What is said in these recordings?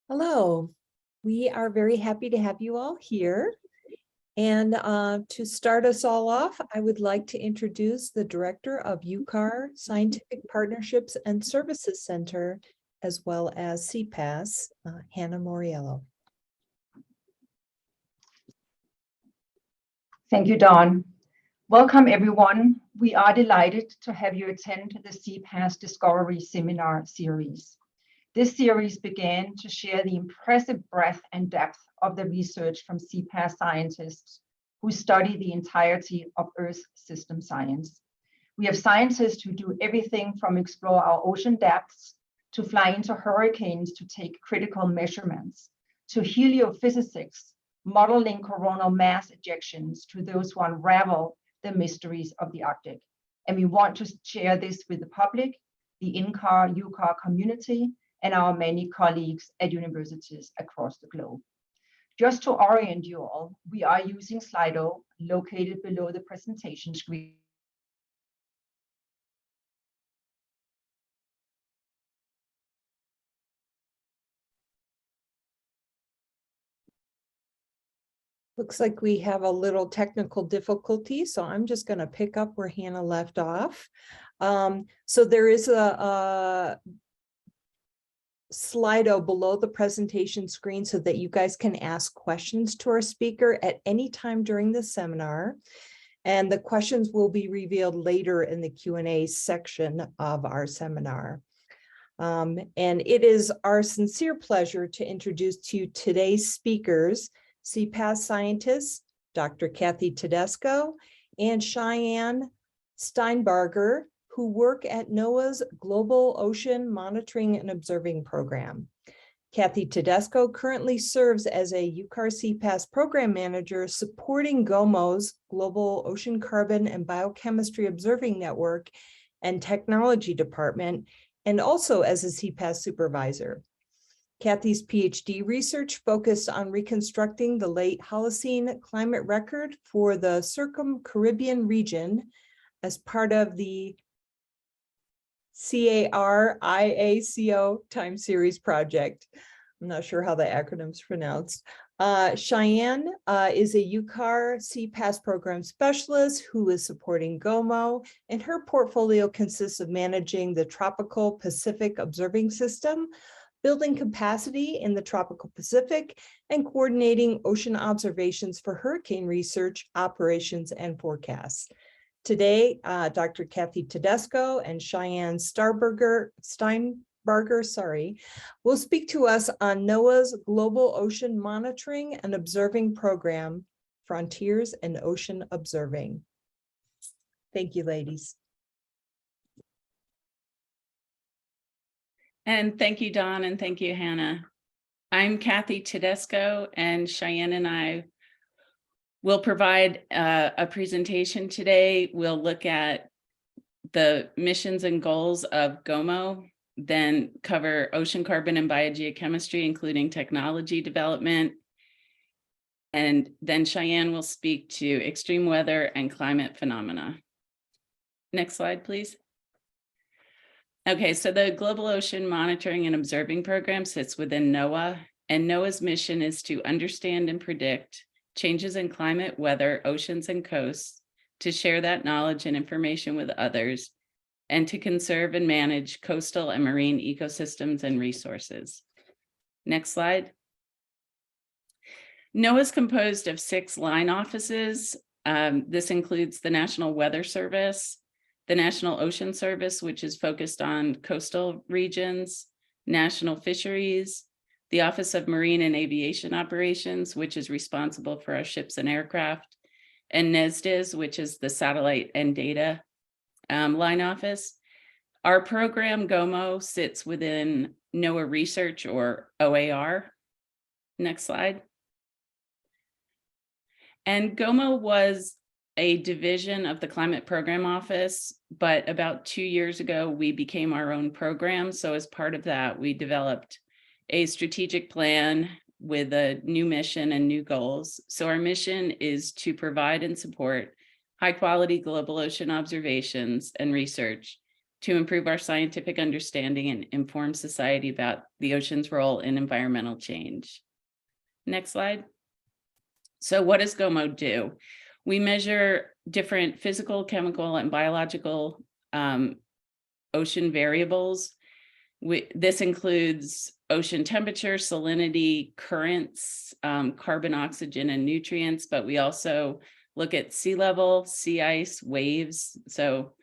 Hello, we are very happy to have you all here. And to start us all off, I would like to introduce the Director of UCAR Scientific Partnerships and Services Center, as well as CPAESS, Hannah Moriello. Thank you, Dawn. Welcome, everyone. We are delighted to have you attend the CPAESS Discovery Seminar Series. This series began to share the impressive breadth and depth of the research from CPAESS scientists who study the entirety of Earth system science. We have scientists who do everything from explore our ocean depths, to fly into hurricanes to take critical measurements, to heliophysics, modeling coronal mass ejections, to those who unravel the mysteries of the Arctic. And we want to share this with the public, the NCAR, UCAR community, and our many colleagues at universities across the globe. Just to orient you all, we are using Slido located below the presentation screen. Looks like we have a little technical difficulty, so I'm just going to pick up where Hannah left off. So there is a Slido below the presentation screen so that you guys can ask questions to our speaker at any time during the seminar. And the questions will be revealed later in the Q&A section of our seminar. And it is our sincere pleasure to introduce to you today's speakers, CPAESS scientists, Dr. Kathy Tedesco and Cheyenne Stienbarger, who work at NOAA's Global Ocean Monitoring and Observing Program. Kathy Tedesco currently serves as a UCAR.CPAESS program manager supporting GOMO's Global Ocean Carbon and Biochemistry Observing Network and Technology Department, and also as a CPAESS supervisor. Kathy's PhD research focused on reconstructing the late Holocene climate record for the Circum-Caribbean region as part of the CAR-IACO time series project. I'm not sure how the acronym's pronounced. Cheyenne is a UCAR.CPAESS program specialist who is supporting GOMO, and her portfolio consists of managing the Tropical Pacific Observing System, building capacity in the tropical Pacific, and coordinating ocean observations for hurricane research, operations, and forecasts. Today, Dr. Kathy Tedesco and Cheyenne Stienbarger, will speak to us on NOAA's Global Ocean Monitoring and Observing Program, Frontiers in Ocean Observing. Thank you, ladies. And thank you, Dawn, and thank you, Hannah. I'm Kathy Tedesco, and Cheyenne and I will provide a presentation today. We'll look at the missions and goals of GOMO, then cover ocean carbon and biogeochemistry, including technology development. And then Cheyenne will speak to extreme weather and climate phenomena. Next slide, please. Okay, so the Global Ocean Monitoring and Observing Program sits within NOAA, and NOAA's mission is to understand and predict changes in climate, weather, oceans, and coasts, to share that knowledge and information with others, and to conserve and manage coastal and marine ecosystems and resources. Next slide. NOAA is composed of 6 line offices. This includes the National Weather Service, the National Ocean Service, which is focused on coastal regions, National Fisheries, the Office of Marine and Aviation Operations, which is responsible for our ships and aircraft, and NESDIS, which is the Satellite and Data line office. Our program, GOMO, sits within NOAA Research, or OAR. Next slide. And GOMO was a division of the Climate Program Office, but about 2 years ago, we became our own program. So as part of that, we developed a strategic plan with a new mission and new goals. So our mission is to provide and support high quality global ocean observations and research to improve our scientific understanding and inform society about the ocean's role in environmental change. Next slide. So what does GOMO do? We measure different physical, chemical, and biological ocean variables. This includes ocean temperature, salinity, currents, carbon, oxygen, and nutrients, but we also look at sea level, sea ice, waves. So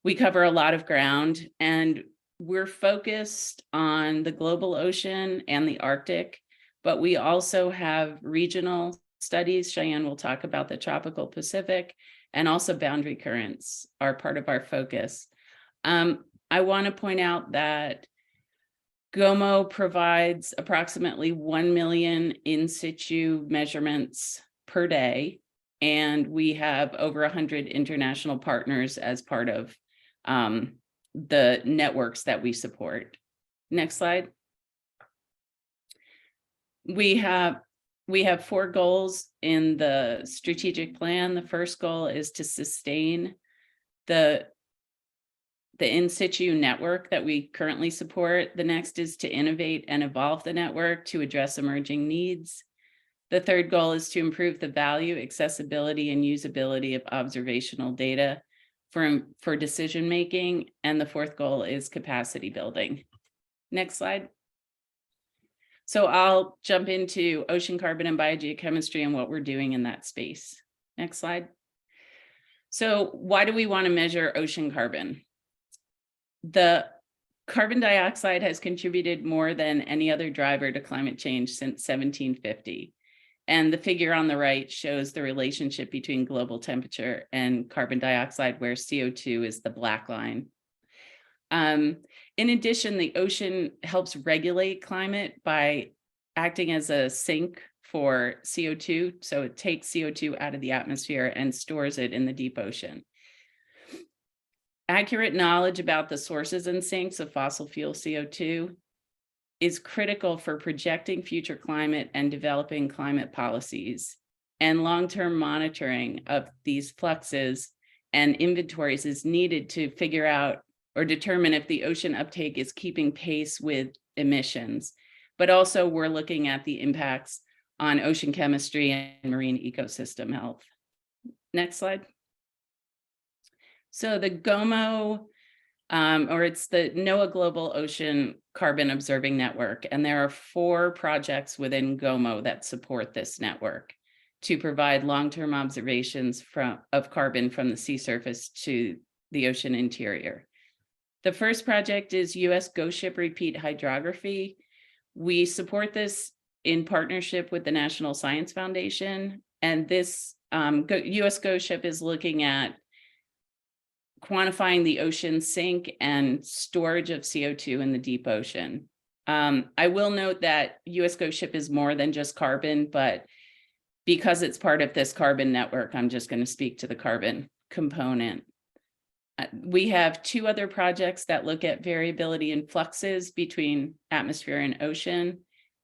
we cover a lot of ground, and we're focused on the global ocean and the Arctic, but we also have regional studies. Cheyenne will talk about the tropical Pacific, and also boundary currents are part of our focus. I want to point out that GOMO provides approximately 1 million in situ measurements per day, and we have over 100 international partners as part of the networks that we support. Next slide. We have 4 goals in the strategic plan. The first goal is to sustain the in situ network that we currently support. The next is to innovate and evolve the network to address emerging needs. The third goal is to improve the value, accessibility, and usability of observational data for decision making. And the fourth goal is capacity building. Next slide. So I'll jump into ocean carbon and biogeochemistry and what we're doing in that space. Next slide. So why do we want to measure ocean carbon? The carbon dioxide has contributed more than any other driver to climate change since 1750. And the figure on the right shows the relationship between global temperature and carbon dioxide, where CO2 is the black line. In addition, the ocean helps regulate climate by acting as a sink for CO2. So it takes CO2 out of the atmosphere and stores it in the deep ocean. Accurate knowledge about the sources and sinks of fossil fuel CO2 is critical for projecting future climate and developing climate policies. And long-term monitoring of these fluxes and inventories is needed to figure out or determine if the ocean uptake is keeping pace with emissions. But also we're looking at the impacts on ocean chemistry and marine ecosystem health. Next slide. So the GOMO, or it's the NOAA Global Ocean Carbon Observing Network, and there are 4 projects within GOMO that support this network to provide long-term observations of carbon from the sea surface to the ocean interior. The first project is US Ghost Ship Repeat Hydrography. We support this in partnership with the National Science Foundation, and this US Ghost Ship is looking at quantifying the ocean sink and storage of CO2 in the deep ocean. I will note that US Ghost Ship is more than just carbon, but because it's part of this carbon network, I'm just going to speak to the carbon component. We have 2 other projects that look at variability in fluxes between atmosphere and ocean,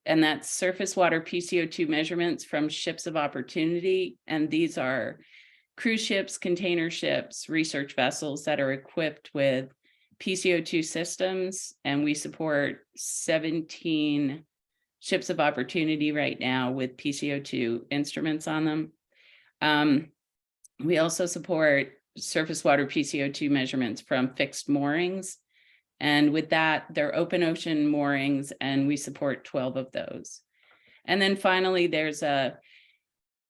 and that's surface water PCO2 measurements from ships of opportunity. And these are cruise ships, container ships, research vessels that are equipped with PCO2 systems, and we support 17 ships of opportunity right now with PCO2 instruments on them. We also support surface water PCO2 measurements from fixed moorings, and with that, they're open ocean moorings, and we support 12 of those. And then finally, there's a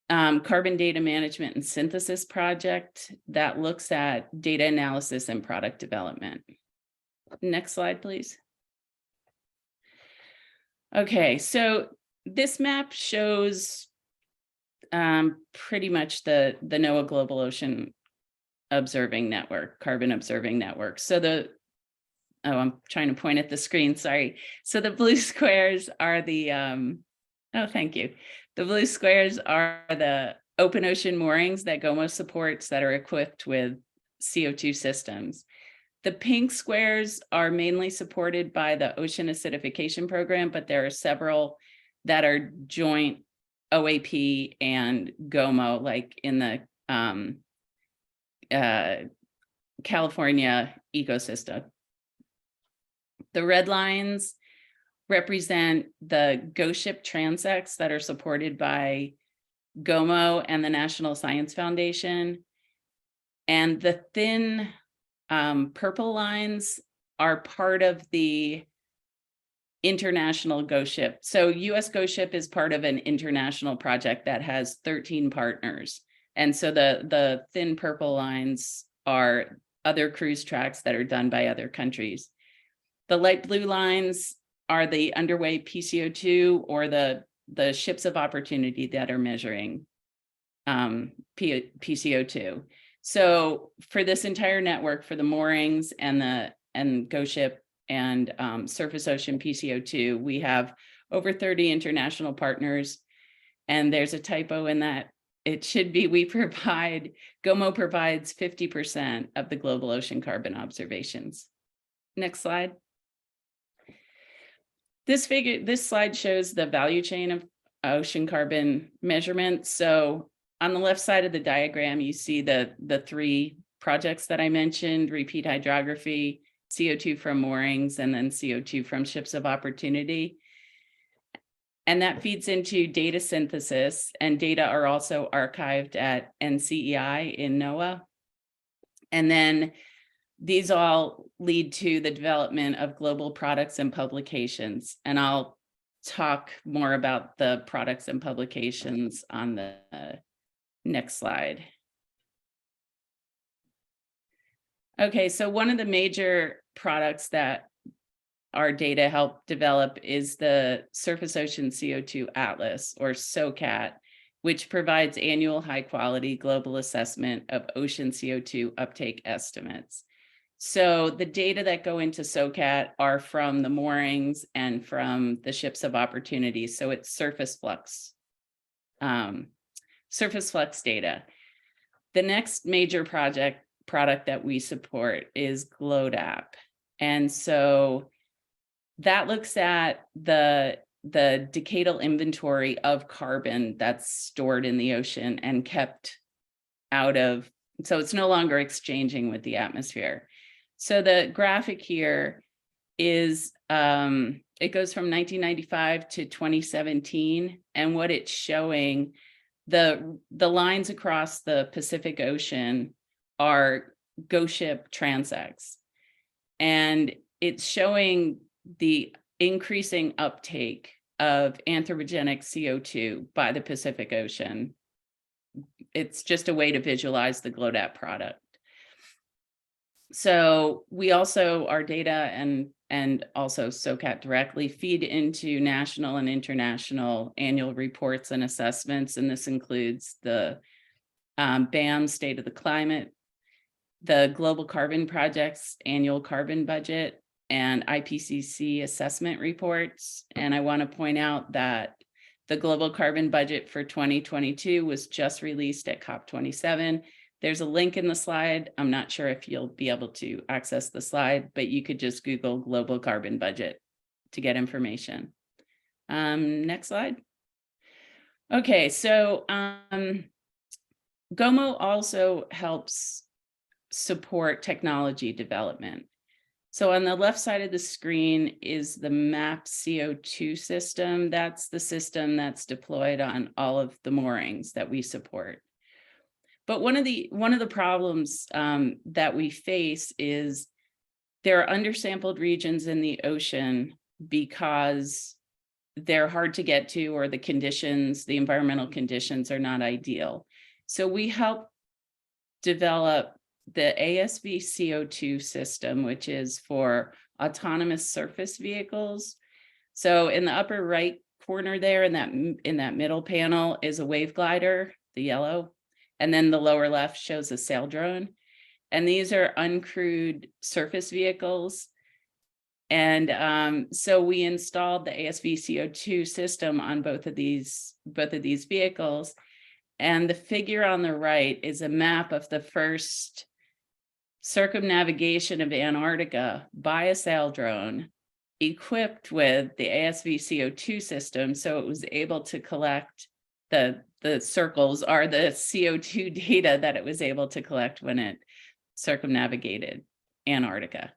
carbon data management and synthesis project that looks at data analysis and product development. Next slide, please. Okay, so this map shows pretty much the NOAA Global Ocean Observing Network, Carbon Observing Network. So I'm trying to point at the screen, sorry. So the blue squares are the, oh, thank you. The blue squares are the open ocean moorings that GOMO supports that are equipped with CO2 systems. The pink squares are mainly supported by the Ocean Acidification Program, but there are several that are joint OAP and GOMO, like in the California ecosystem. The red lines represent the GOSHIP transects that are supported by GOMO and the National Science Foundation. And the thin purple lines are part of the international GOSHIP. So US GOSHIP is part of an international project that has 13 partners. And so the thin purple lines are other cruise tracks that are done by other countries. The light blue lines are the underway PCO2 or the ships of opportunity that are measuring PCO2. So for this entire network, for the moorings and GOSHIP and surface ocean PCO2, we have over 30 international partners. And there's a typo in that. It should be GOMO provides 50% of the global ocean carbon observations. Next slide. This slide shows the value chain of ocean carbon measurement. So on the left side of the diagram, you see the three projects that I mentioned: repeat hydrography, CO2 from moorings, and then CO2 from ships of opportunity. And that feeds into data synthesis, and data are also archived at NCEI in NOAA. And then these all lead to the development of global products and publications. And I'll talk more about the products and publications on the next slide. Okay, so one of the major products that our data help develop is the Surface Ocean CO2 Atlas, or SOCAT, which provides annual high-quality global assessment of ocean CO2 uptake estimates. So the data that go into SOCAT are from the moorings and from the ships of opportunity. So it's surface flux data. The next major product that we support is GLODAP. And so that looks at the decadal inventory of carbon that's stored in the ocean and kept out of, so it's no longer exchanging with the atmosphere. So the graphic here is, it goes from 1995 to 2017. And what it's showing, the lines across the Pacific Ocean are GOSHIP transects. And it's showing the increasing uptake of anthropogenic CO2 by the Pacific Ocean. It's just a way to visualize the GLODAP product. So we also, our data and also SOCAT directly feed into national and international annual reports and assessments. And this includes the BAM State of the Climate, the Global Carbon Project's annual carbon budget, and IPCC assessment reports. And I want to point out that the Global Carbon Budget for 2022 was just released at COP27. There's a link in the slide. I'm not sure if you'll be able to access the slide, but you could just Google Global Carbon Budget to get information. Next slide. Okay, so GOMO also helps support technology development. So on the left side of the screen is the MAP CO2 system. That's the system that's deployed on all of the moorings that we support. But one of the problems that we face is there are undersampled regions in the ocean because they're hard to get to, or the environmental conditions are not ideal. So we help develop the ASV CO2 system, which is for autonomous surface vehicles. So in the upper right corner there, in that middle panel, is a wave glider, the yellow, and then the lower left shows a sail drone. And these are uncrewed surface vehicles. And so we installed the ASV CO2 system on both of these vehicles. And the figure on the right is a map of the first circumnavigation of Antarctica by a sail drone equipped with the ASV CO2 system. So it was able to collect the circles are the CO2 data that it was able to collect when it circumnavigated Antarctica.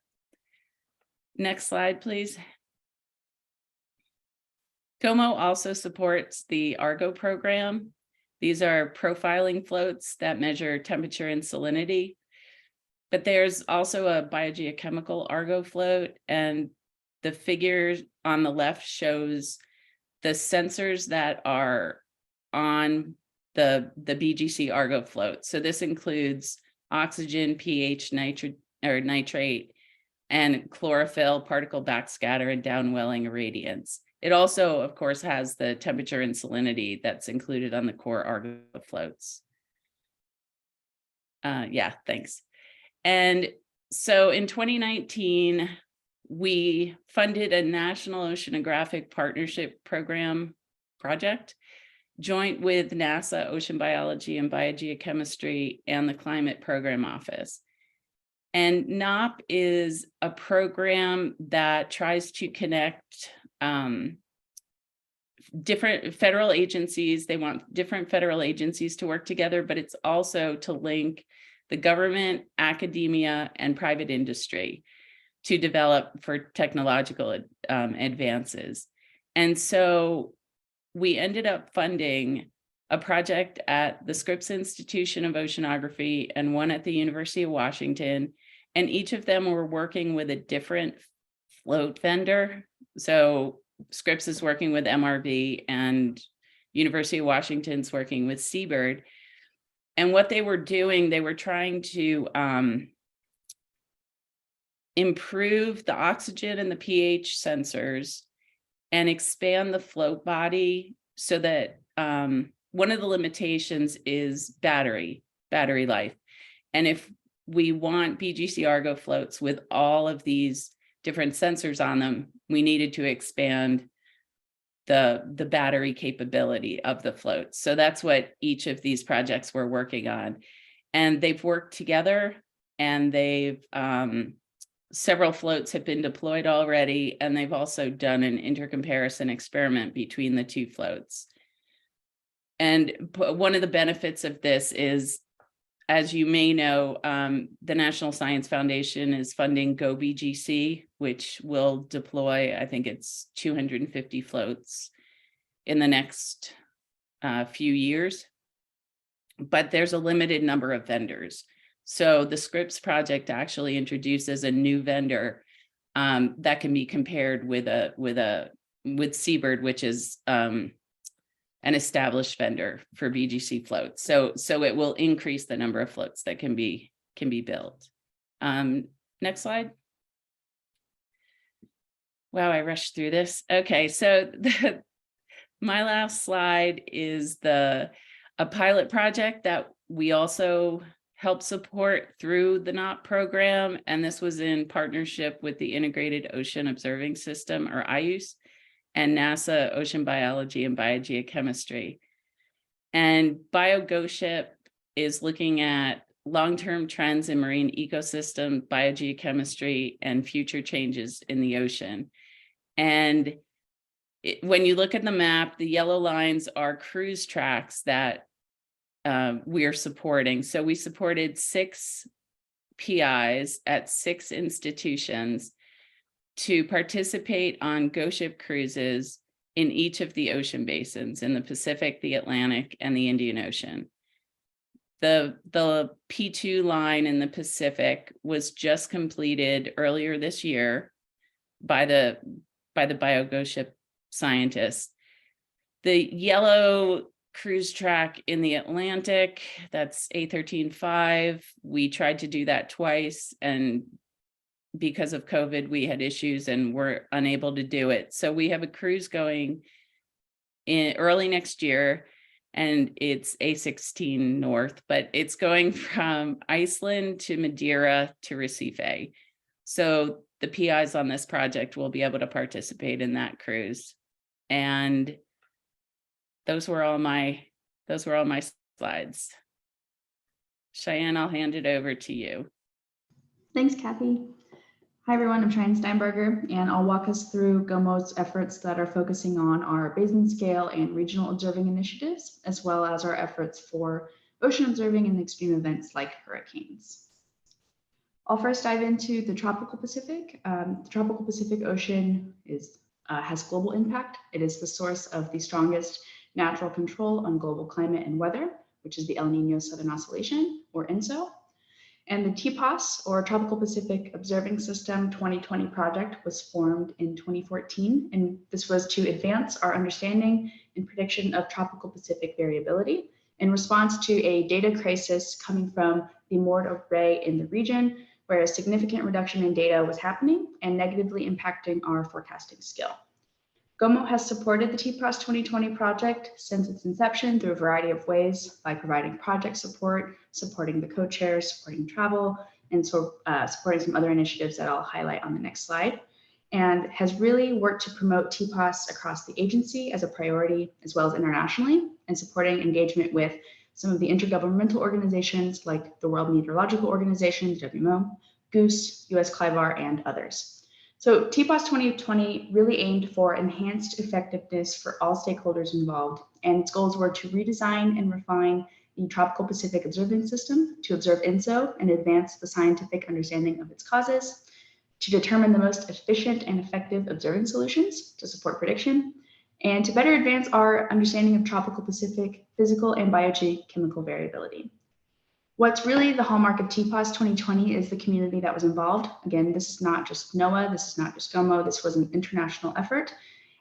Next slide, please. GOMO also supports the Argo program. These are profiling floats that measure temperature and salinity. But there's also a biogeochemical Argo float, and the figure on the left shows the sensors that are on the BGC Argo float. So this includes oxygen, pH, nitrate, and chlorophyll, particle backscatter, and downwelling irradiance. It also, of course, has the temperature and salinity that's included on the core Argo floats. Yeah, thanks. And so in 2019, we funded a National Oceanographic Partnership Program project, joint with NASA Ocean Biology and Biogeochemistry and the Climate Program Office. And NOP is a program that tries to connect different federal agencies. They want different federal agencies to work together, but it's also to link the government, academia, and private industry to develop for technological advances. And so we ended up funding a project at the Scripps Institution of Oceanography and one at the University of Washington. And each of them were working with a different float vendor. So Scripps is working with MRV and University of Washington's working with Seabird. And what they were doing, they were trying to improve the oxygen and the pH sensors and expand the float body so that one of the limitations is battery life. And if we want BGC Argo floats with all of these different sensors on them, we needed to expand the battery capability of the floats. So that's what each of these projects were working on. And they've worked together, and they've several floats have been deployed already, and they've also done an intercomparison experiment between the two floats. And one of the benefits of this is, as you may know, the National Science Foundation is funding GoBGC, which will deploy, I think it's 250 floats in the next few years. But there's a limited number of vendors. So the Scripps project actually introduces a new vendor that can be compared with Seabird, which is an established vendor for BGC floats. So it will increase the number of floats that can be built. Next slide. Wow, I rushed through this. Okay, so my last slide is a pilot project that we also help support through the NOP program. And this was in partnership with the Integrated Ocean Observing System, or IOS, and NASA Ocean Biology and Biogeochemistry. And BioGoShip is looking at long-term trends in marine ecosystem, biogeochemistry, and future changes in the ocean. And when you look at the map, the yellow lines are cruise tracks that we are supporting. So we supported 6 PIs at 6 institutions to participate on GoShip cruises in each of the ocean basins, in the Pacific, the Atlantic, and the Indian Ocean. The P2 line in the Pacific was just completed earlier this year by the BioGoShip scientists. The yellow cruise track in the Atlantic, that's A13-5. We tried to do that twice, and because of COVID, we had issues and were unable to do it. So we have a cruise going in early next year, and it's A16 North, but it's going from Iceland to Madeira to Recife. So the PIs on this project will be able to participate in that cruise. And those were all my slides. Cheyenne, I'll hand it over to you. Thanks, Kathy. Hi, everyone. I'm Cheyenne Stienbarger, and I'll walk us through GOMO's efforts that are focusing on our basin scale and regional observing initiatives, as well as our efforts for ocean observing and extreme events like hurricanes. I'll first dive into the tropical Pacific. The tropical Pacific Ocean has global impact. It is the source of the strongest natural control on global climate and weather, which is the El Nino Southern Oscillation, or ENSO. And the TPAESS, or Tropical Pacific Observing System 2020 project, was formed in 2014. And this was to advance our understanding and prediction of tropical Pacific variability in response to a data crisis coming from the Mord array in the region, where a significant reduction in data was happening and negatively impacting our forecasting skill. GOMO has supported the TPAESS 2020 project since its inception through a variety of ways, by providing project support, supporting the co-chairs, supporting travel, and supporting some other initiatives that I'll highlight on the next slide, and has really worked to promote TPAESS across the agency as a priority, as well as internationally, and supporting engagement with some of the intergovernmental organizations like the World Meteorological Organization, WMO, GOOSE, US CLIVAR, and others. So TPAESS 2020 really aimed for enhanced effectiveness for all stakeholders involved, and its goals were to redesign and refine the Tropical Pacific Observing System to observe ENSO and advance the scientific understanding of its causes, to determine the most efficient and effective observing solutions to support prediction, and to better advance our understanding of tropical Pacific physical and biogeochemical variability. What's really the hallmark of TPAESS 2020 is the community that was involved. Again, this is not just NOAA, this is not just GOMO, this was an international effort.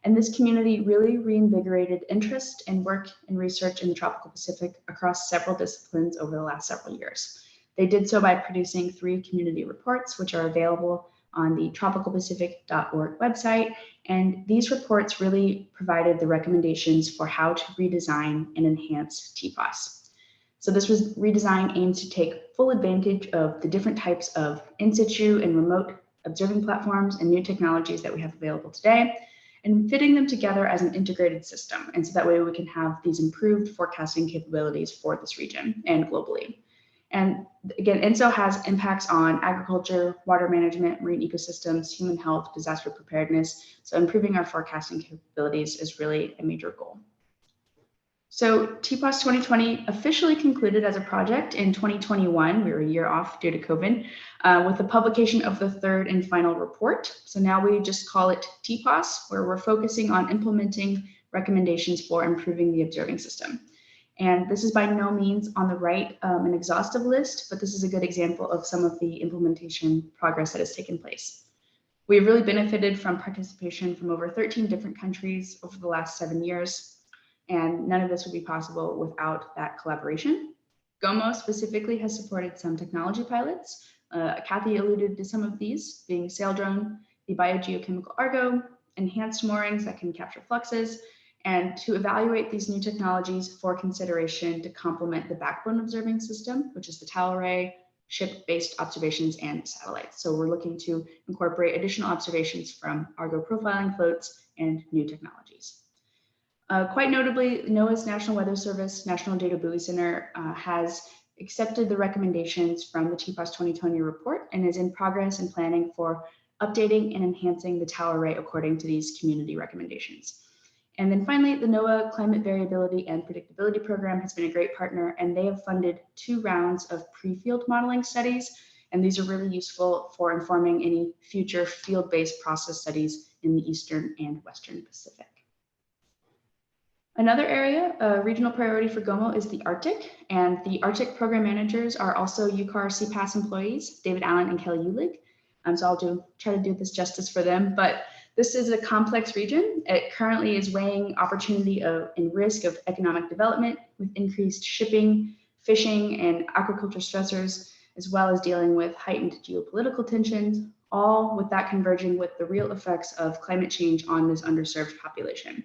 And this community really reinvigorated interest and work and research in the tropical Pacific across several disciplines over the last several years. They did so by producing 3 community reports, which are available on the tropicalpacific.org website. And these reports really provided the recommendations for how to redesign and enhance TPAESS. So this was redesign aimed to take full advantage of the different types of in situ and remote observing platforms and new technologies that we have available today, and fitting them together as an integrated system. And so that way we can have these improved forecasting capabilities for this region and globally. And again, ENSO has impacts on agriculture, water management, marine ecosystems, human health, disaster preparedness. So improving our forecasting capabilities is really a major goal. So TPAESS 2020 officially concluded as a project in 2021. We were a year off due to COVID, with the publication of the 3rd and final report. So now we just call it TPAESS, where we're focusing on implementing recommendations for improving the observing system. And this is by no means on the right an exhaustive list, but this is a good example of some of the implementation progress that has taken place. We've really benefited from participation from over 13 different countries over the last 7 years. And none of this would be possible without that collaboration. GOMO specifically has supported some technology pilots. Kathy alluded to some of these, being sail drone, the biogeochemical Argo, enhanced moorings that can capture fluxes, and to evaluate these new technologies for consideration to complement the backbone observing system, which is the towel array, ship-based observations, and satellites. So we're looking to incorporate additional observations from Argo profiling floats and new technologies. Quite notably, NOAA's National Weather Service National Data Buoy Center has accepted the recommendations from the TPAESS 2020 report and is in progress and planning for updating and enhancing the towel array according to these community recommendations. And then finally, the NOAA Climate Variability and Predictability Program has been a great partner, and they have funded 2 rounds of pre-field modeling studies. And these are really useful for informing any future field-based process studies in the Eastern and Western Pacific. Another area, a regional priority for GOMO, is the Arctic, and the Arctic program managers are also UCAR.CPAESS employees, David Allen and Kelly Ulig. So I'll try to do this justice for them, but this is a complex region. It currently is weighing opportunity and risk of economic development with increased shipping, fishing, and aquaculture stressors, as well as dealing with heightened geopolitical tensions, all with that converging with the real effects of climate change on this underserved population.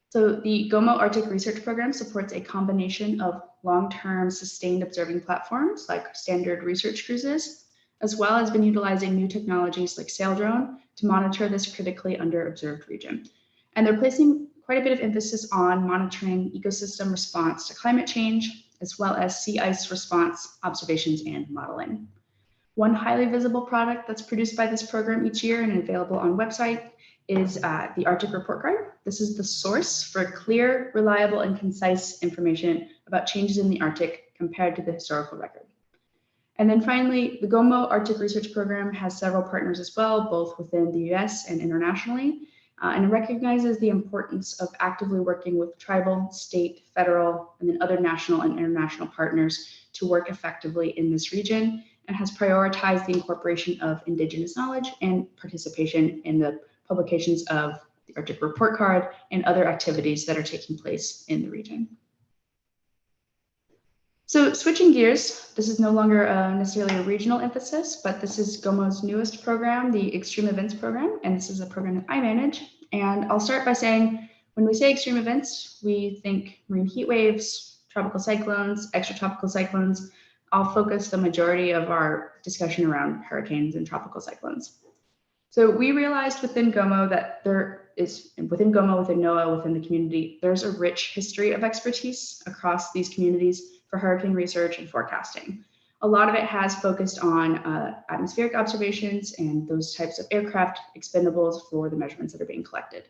So the GOMO Arctic Research Program supports a combination of long-term sustained observing platforms like standard research cruises, as well as been utilizing new technologies like sail drone to monitor this critically under-observed region. And they're placing quite a bit of emphasis on monitoring ecosystem response to climate change, as well as sea ice response observations and modeling. One highly visible product that's produced by this program each year and available on website is the Arctic Report Card. This is the source for clear, reliable, and concise information about changes in the Arctic compared to the historical record. And then finally, the GOMO Arctic Research Program has several partners as well, both within the US and internationally, and it recognizes the importance of actively working with tribal, state, federal, and then other national and international partners to work effectively in this region, and has prioritized the incorporation of Indigenous knowledge and participation in the publications of the Arctic Report Card and other activities that are taking place in the region. So switching gears, this is no longer necessarily a regional emphasis, but this is GOMO's newest program, the Extreme Events Program, and this is a program that I manage. And I'll start by saying, when we say extreme events, we think marine heat waves, tropical cyclones, extratropical cyclones. I'll focus the majority of our discussion around hurricanes and tropical cyclones. So we realized within GOMO that within NOAA, within the community, there's a rich history of expertise across these communities for hurricane research and forecasting. A lot of it has focused on atmospheric observations and those types of aircraft expendables for the measurements that are being collected.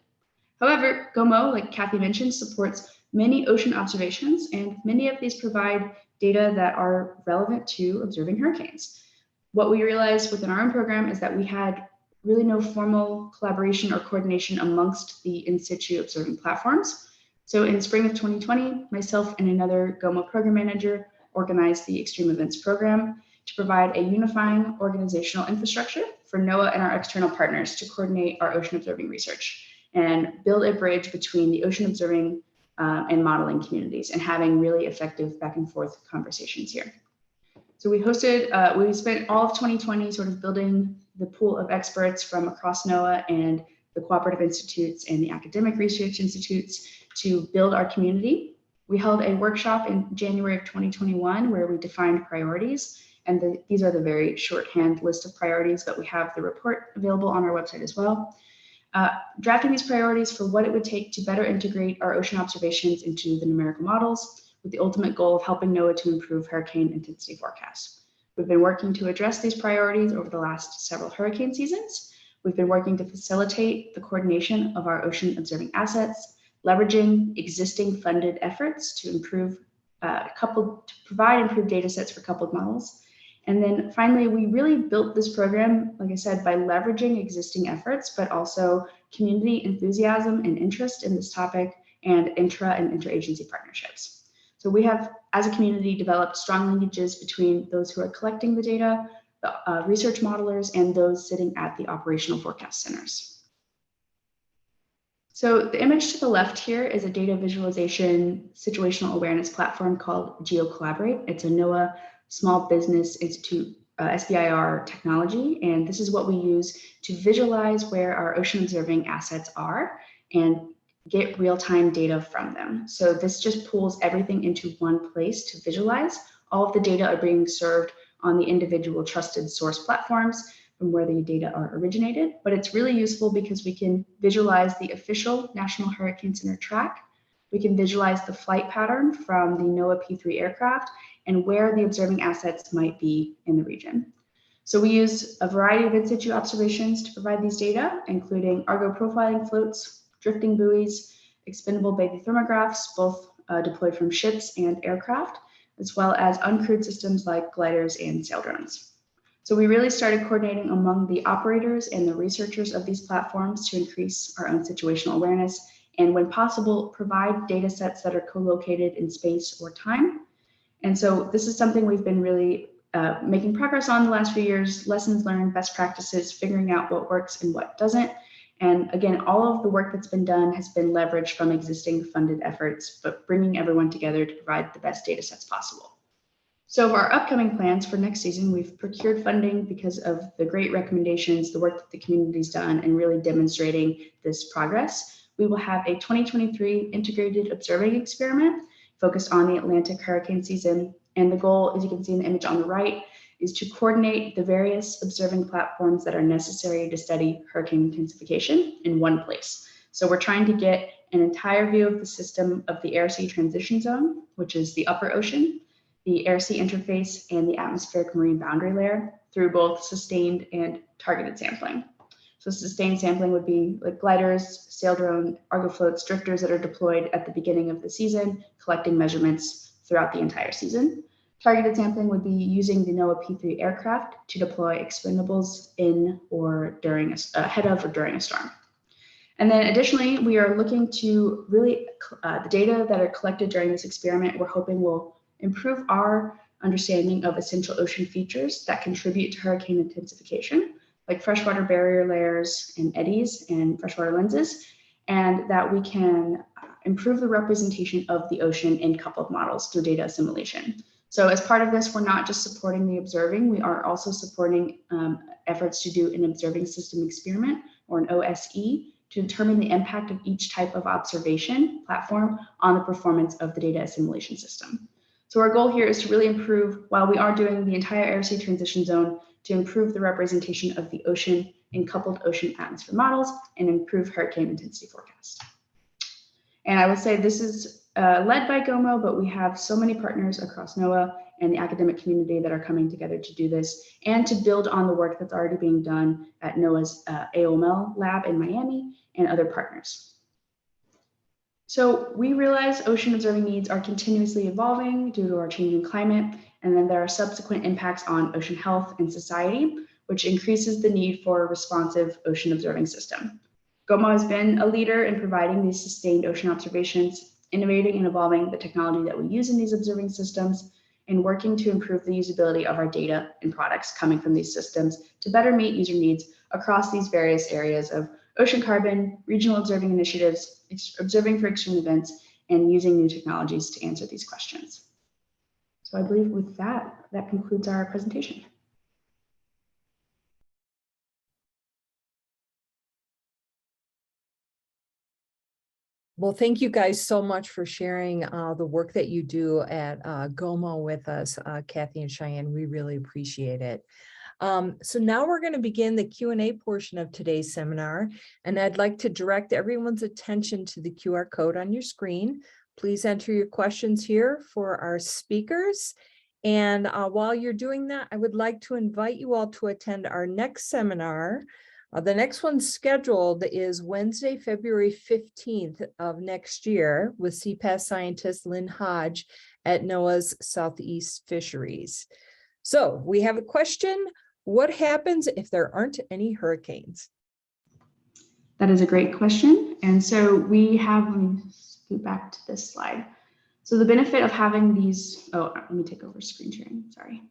However, GOMO, like Kathy mentioned, supports many ocean observations, and many of these provide data that are relevant to observing hurricanes. What we realized within our own program is that we had really no formal collaboration or coordination amongst the in-situ observing platforms. So in spring of 2020, myself and another GOMO program manager organized the Extreme Events Program to provide a unifying organizational infrastructure for NOAA and our external partners to coordinate our ocean observing research and build a bridge between the ocean observing and modeling communities, and having really effective back and forth conversations here. So we spent all of 2020 sort of building the pool of experts from across NOAA and the cooperative institutes and the academic research institutes to build our community. We held a workshop in January of 2021 where we defined priorities, and these are the very shorthand list of priorities, but we have the report available on our website as well. Drafting these priorities for what it would take to better integrate our ocean observations into the numerical models, with the ultimate goal of helping NOAA to improve hurricane intensity forecasts. We've been working to address these priorities over the last several hurricane seasons. We've been working to facilitate the coordination of our ocean observing assets, leveraging existing funded efforts to provide improved data sets for coupled models. And then finally, we really built this program, like I said, by leveraging existing efforts, but also community enthusiasm and interest in this topic, and intra and interagency partnerships. So we have, as a community, developed strong linkages between those who are collecting the data, the research modelers, and those sitting at the operational forecast centers. So the image to the left here is a data visualization situational awareness platform called GeoCollaborate. It's a NOAA Small Business Institute SBIR technology, and this is what we use to visualize where our ocean observing assets are and get real-time data from them. So this just pulls everything into one place to visualize. All of the data are being served on the individual trusted source platforms from where the data are originated, but it's really useful because we can visualize the official National Hurricane Center track. We can visualize the flight pattern from the NOAA P3 aircraft and where the observing assets might be in the region. So we use a variety of in-situ observations to provide these data, including Argo profiling floats, drifting buoys, expendable bathythermographs, both deployed from ships and aircraft, as well as uncrewed systems like gliders and sail drones. So we really started coordinating among the operators and the researchers of these platforms to increase our own situational awareness, and when possible, provide data sets that are co-located in space or time. And so this is something we've been really making progress on the last few years, lessons learned, best practices, figuring out what works and what doesn't. And again, all of the work that's been done has been leveraged from existing funded efforts, but bringing everyone together to provide the best data sets possible. So for our upcoming plans for next season, we've procured funding because of the great recommendations, the work that the community's done, and really demonstrating this progress. We will have a 2023 integrated observing experiment focused on the Atlantic hurricane season. And the goal, as you can see in the image on the right, is to coordinate the various observing platforms that are necessary to study hurricane intensification in one place. So we're trying to get an entire view of the system of the air-sea transition zone, which is the upper ocean, the air-sea interface, and the atmospheric marine boundary layer through both sustained and targeted sampling. So sustained sampling would be like gliders, sail drone, Argo floats, drifters that are deployed at the beginning of the season, collecting measurements throughout the entire season. Targeted sampling would be using the NOAA P3 aircraft to deploy expendables in or during ahead of or during a storm. And then additionally, we are looking to really, the data that are collected during this experiment, we're hoping will improve our understanding of essential ocean features that contribute to hurricane intensification, like freshwater barrier layers and eddies and freshwater lenses, and that we can improve the representation of the ocean in coupled models through data assimilation. So as part of this, we're not just supporting the observing, we are also supporting efforts to do an observing system experiment, or an OSE, to determine the impact of each type of observation platform on the performance of the data assimilation system. So our goal here is to really improve, while we are doing the entire air sea transition zone, to improve the representation of the ocean in coupled ocean atmosphere models and improve hurricane intensity forecast. And I will say this is led by GOMO, but we have so many partners across NOAA and the academic community that are coming together to do this and to build on the work that's already being done at NOAA's AOML lab in Miami and other partners. So we realize ocean observing needs are continuously evolving due to our changing climate, and then there are subsequent impacts on ocean health and society, which increases the need for a responsive ocean observing system. GOMO has been a leader in providing these sustained ocean observations, innovating and evolving the technology that we use in these observing systems, and working to improve the usability of our data and products coming from these systems to better meet user needs across these various areas of ocean carbon, regional observing initiatives, observing for extreme events, and using new technologies to answer these questions. So I believe with that, that concludes our presentation. Well, thank you guys so much for sharing the work that you do at GOMO with us, Kathy and Cheyenne. We really appreciate it. So now we're going to begin the Q&A portion of today's seminar, and I'd like to direct everyone's attention to the QR code on your screen. Please enter your questions here for our speakers. And while you're doing that, I would like to invite you all to attend our next seminar. The next one scheduled is Wednesday, February 15th of next year with CPAESS scientist Lynn Hodge at NOAA's Southeast Fisheries. So we have a question. What happens if there aren't any hurricanes? That is a great question. And so we have, let me scoot back to this slide. So the benefit of having these, let me take over screen sharing, sorry.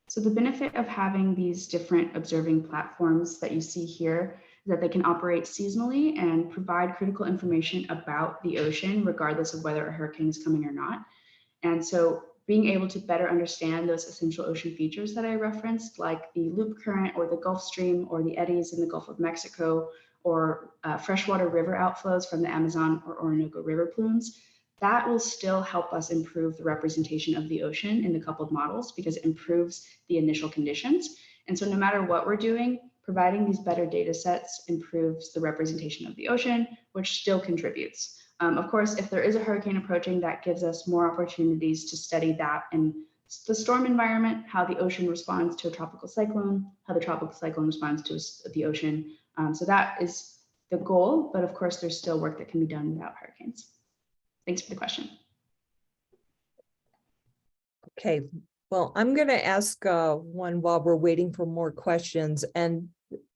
So the benefit of having these different observing platforms that you see here is that they can operate seasonally and provide critical information about the ocean, regardless of whether a hurricane is coming or not. And so being able to better understand those essential ocean features that I referenced, like the loop current or the Gulf Stream or the eddies in the Gulf of Mexico, or freshwater river outflows from the Amazon or Orinoco river plumes, that will still help us improve the representation of the ocean in the coupled models because it improves the initial conditions. And so no matter what we're doing, providing these better data sets improves the representation of the ocean, which still contributes. Of course, if there is a hurricane approaching, that gives us more opportunities to study that in the storm environment, how the ocean responds to a tropical cyclone, how the tropical cyclone responds to the ocean. So that is the goal, but of course, there's still work that can be done without hurricanes. Thanks for the question. Okay, well, I'm going to ask one while we're waiting for more questions. And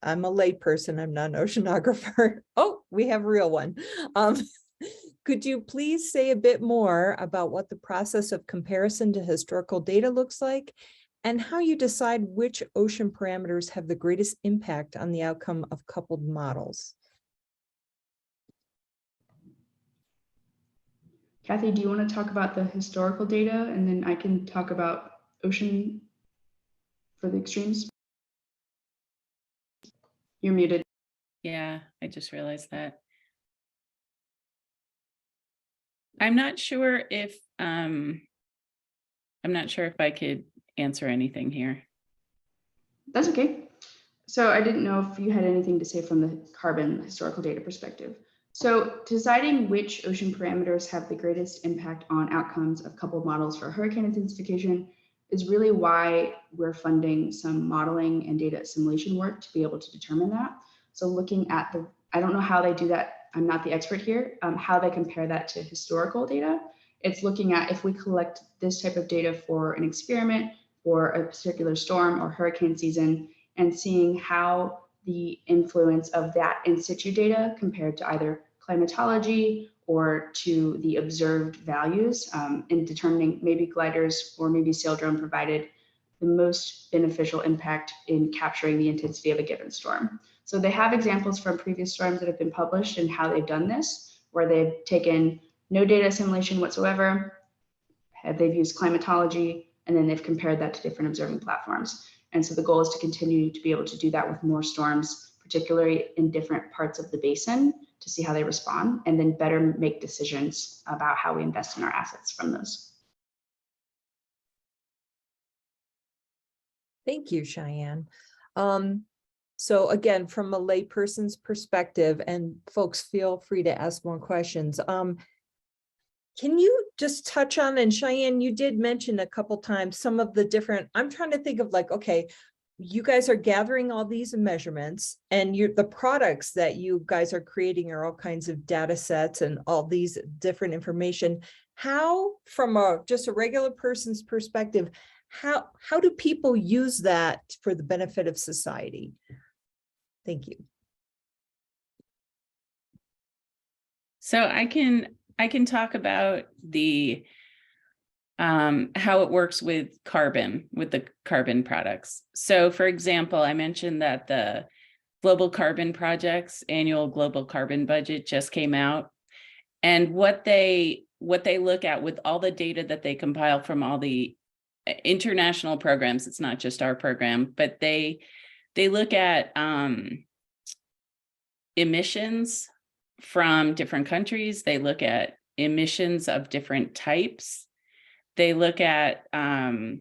I'm a lay person, I'm not an oceanographer. Oh, we have a real one. Could you please say a bit more about what the process of comparison to historical data looks like and how you decide which ocean parameters have the greatest impact on the outcome of coupled models? Kathy, do you want to talk about the historical data and then I can talk about ocean for the extremes? You're muted. Yeah, I just realized that. I'm not sure if I could answer anything here. That's okay. So I didn't know if you had anything to say from the carbon historical data perspective. So deciding which ocean parameters have the greatest impact on outcomes of coupled models for hurricane intensification is really why we're funding some modeling and data assimilation work to be able to determine that. So looking at I don't know how they do that, I'm not the expert here, how they compare that to historical data It's looking at if we collect this type of data for an experiment, for a particular storm or hurricane season, and seeing how the influence of that in situ data compared to either climatology or to the observed values in determining maybe gliders or maybe sail drone provided the most beneficial impact in capturing the intensity of a given storm. So they have examples from previous storms that have been published and how they've done this, where they've taken no data assimilation whatsoever, they've used climatology, and then they've compared that to different observing platforms. And so the goal is to continue to be able to do that with more storms, particularly in different parts of the basin, to see how they respond, and then better make decisions about how we invest in our assets from those. Thank you, Cheyenne. So again, from a layperson's perspective, and folks feel free to ask more questions. Can you just touch on, and Cheyenne, you did mention a couple times some of the different, I'm trying to think of like, okay, you guys are gathering all these measurements, and the products that you guys are creating are all kinds of data sets and all these different information. How, from just a regular person's perspective, how do people use that for the benefit of society? Thank you. So I can talk about the how it works with the carbon products. So for example, I mentioned that the Global Carbon Project's annual global carbon budget just came out. And what they look at with all the data that they compile from all the international programs, it's not just our program, but they look at emissions from different countries. They look at emissions of different types. They look at how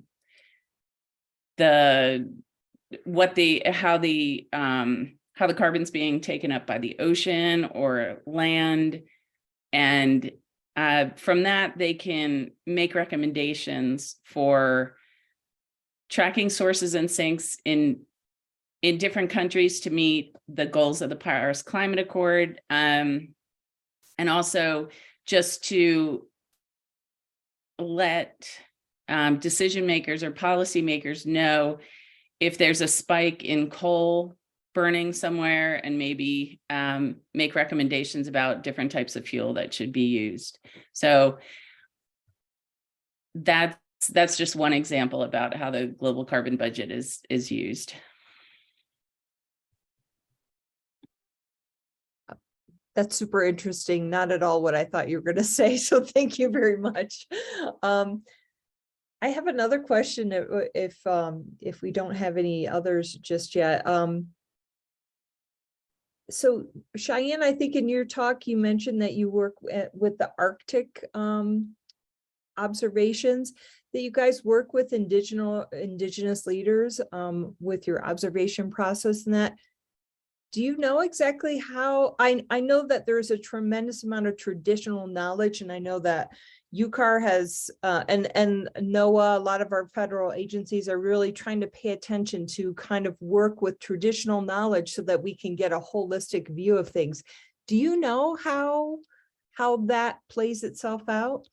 the carbon's being taken up by the ocean or land, and from that they can make recommendations for tracking sources and sinks in different countries to meet the goals of the Paris Climate Accord, and also just to let decision makers or policymakers know if there's a spike in coal burning somewhere, and maybe make recommendations about different types of fuel that should be used. So that's just one example about how the global carbon budget is used. That's super interesting. Not at all what I thought you were going to say. So thank you very much. I have another question if we don't have any others just yet. So Cheyenne, I think in your talk, you mentioned that you work with the Arctic observations, that you guys work with indigenous leaders with your observation process and that. Do you know exactly how? I know that there's a tremendous amount of traditional knowledge, and I know that UCAR has and NOAA, a lot of our federal agencies are really trying to pay attention to kind of work with traditional knowledge so that we can get a holistic view of things. Do you know how that plays itself out?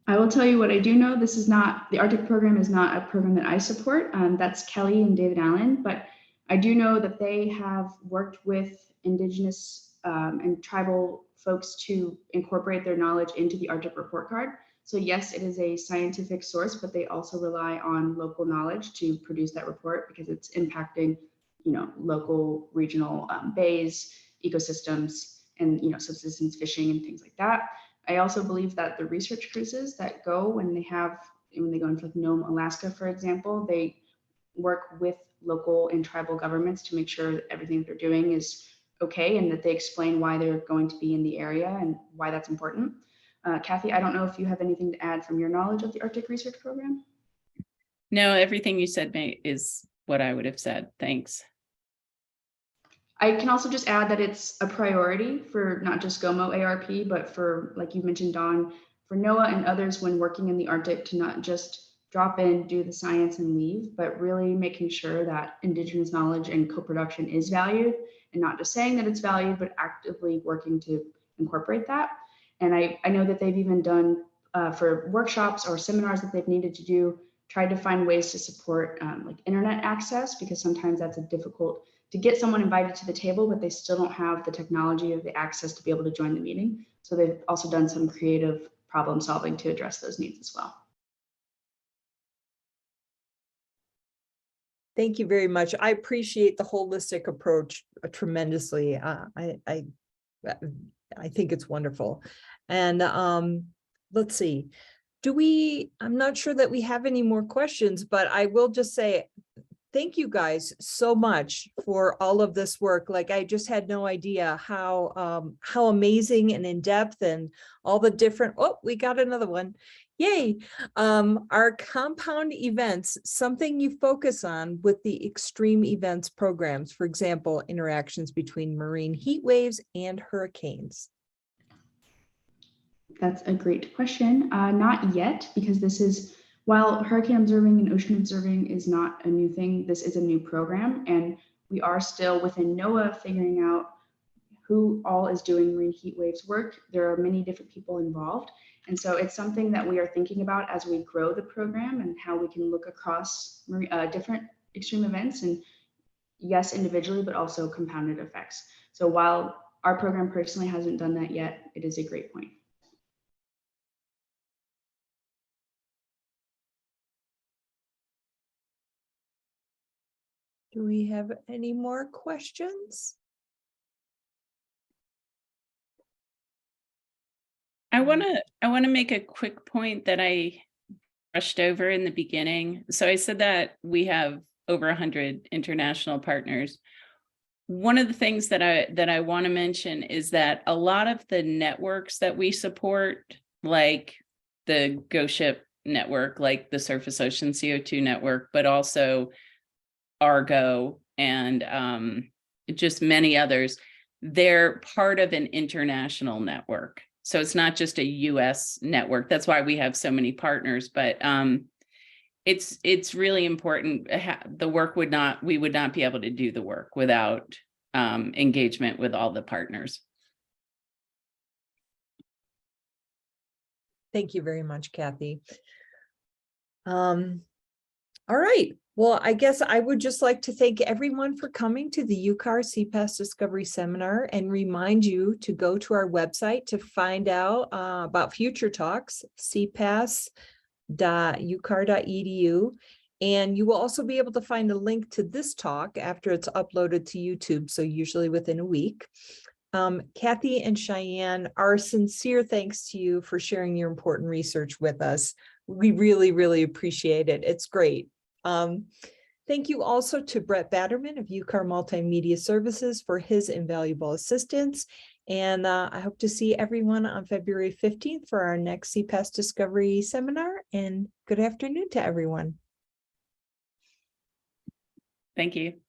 I will tell you what I do know. This is not, the Arctic program is not a program that I support. That's Kelly and David Allen, but I do know that they have worked with indigenous and tribal folks to incorporate their knowledge into the Arctic report card. So yes, it is a scientific source, but they also rely on local knowledge to produce that report because it's impacting, local regional bays, ecosystems, and subsistence fishing and things like that. I also believe that the research cruises that go when they go into Nome, Alaska, for example, they work with local and tribal governments to make sure that everything they're doing is okay and that they explain why they're going to be in the area and why that's important. Kathy, I don't know if you have anything to add from your knowledge of the Arctic Research Program. No, everything you said is what I would have said. Thanks. I can also just add that it's a priority for not just GOMO ARP, but for, like you mentioned, Dawn, for NOAA and others when working in the Arctic to not just drop in, do the science and leave, but really making sure that indigenous knowledge and co-production is valued, and not just saying that it's valued, but actively working to incorporate that. And I know that they've even done for workshops or seminars that they've needed to do, tried to find ways to support like internet access, because sometimes that's difficult to get someone invited to the table, but they still don't have the technology or the access to be able to join the meeting. So they've also done some creative problem solving to address those needs as well. Thank you very much. I appreciate the holistic approach tremendously. I think it's wonderful. And let's see. I'm not sure that we have any more questions, but I will just say thank you guys so much for all of this work. Like, I just had no idea how amazing and in depth and all the different, oh, we got another one. Yay. Our compound events, something you focus on with the extreme events programs, for example, interactions between marine heat waves and hurricanes. That's a great question. Not yet, because this is, while hurricane observing and ocean observing is not a new thing, this is a new program, and we are still within NOAA figuring out who all is doing marine heat waves work. There are many different people involved. And so it's something that we are thinking about as we grow the program and how we can look across different extreme events, and yes, individually, but also compounded effects. So while our program personally hasn't done that yet, it is a great point. Do we have any more questions? I want to make a quick point that I brushed over in the beginning. So I said that we have over 100 international partners. One of the things that I want to mention is that a lot of the networks that we support, like the GoShip network, like the Surface Ocean CO2 network, but also Argo and just many others, they're part of an international network. So it's not just a US network. That's why we have so many partners, but it's really important. The work we would not be able to do the work without engagement with all the partners. Thank you very much, Kathy. All right. Well, I guess I would just like to thank everyone for coming to the UCAR.CPAESS Discovery Seminar and remind you to go to our website to find out about future talks, cpaess.ucar.edu. And you will also be able to find a link to this talk after it's uploaded to YouTube, so usually within a week. Kathy and Cheyenne, our sincere thanks to you for sharing your important research with us. We really, really appreciate it. It's great. Thank you also to Brett Batterman of UCAR Multimedia Services for his invaluable assistance. And I hope to see everyone on February 15th for our next CPAESS Discovery Seminar. And good afternoon to everyone. Thank you.